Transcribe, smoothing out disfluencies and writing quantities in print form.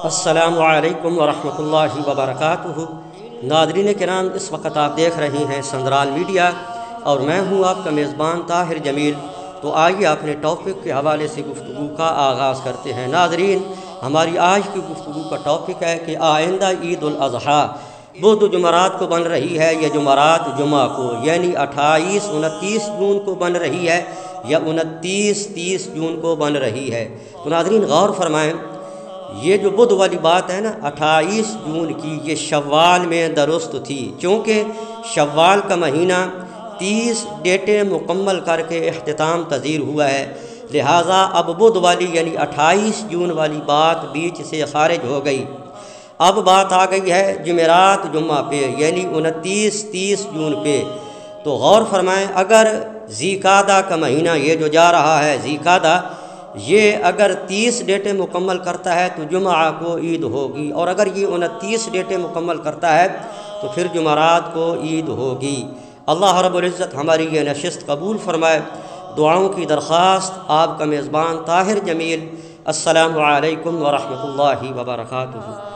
السلام علیکم ورحمۃ اللہ وبرکاتہ۔ ناظرین کرام، اس وقت آپ دیکھ رہے ہیں سندرال میڈیا اور میں ہوں آپ کا میزبان طاہر جمیل۔ تو آئیے اپنے ٹاپک کے حوالے سے گفتگو کا آغاز کرتے ہیں۔ ناظرین، ہماری آج کی گفتگو کا ٹاپک ہے کہ آئندہ عید الاضحیٰ وہ دو جمعرات کو بن رہی ہے، یہ جمعرات جمعہ کو یعنی 28 29 جون کو بن رہی ہے یا 29 30 جون کو بن رہی ہے۔ تو ناظرین غور فرمائیں، یہ جو بدھ والی بات ہے نا 28 جون کی، یہ شوال میں درست تھی، چونکہ شوال کا مہینہ 30 ڈیٹیں مکمل کر کے اختتام پذیر ہوا ہے، لہٰذا اب بدھ والی یعنی 28 جون والی بات بیچ سے خارج ہو گئی۔ اب بات آ گئی ہے جمعرات جمعہ پہ یعنی 29 30 جون پہ۔ تو غور فرمائیں، اگر ذی قعدہ کا مہینہ یہ جو جا رہا ہے ذی قعدہ، یہ اگر 30 ڈیٹیں مکمل کرتا ہے تو جمعہ کو عید ہوگی، اور اگر یہ 29 ڈیٹیں مکمل کرتا ہے تو پھر جمعرات کو عید ہوگی۔ اللہ رب العزت ہماری یہ نشست قبول فرمائے۔ دعاؤں کی درخواست، آپ کا میزبان طاہر جمیل۔ السلام علیکم ورحمۃ اللہ وبرکاتہ۔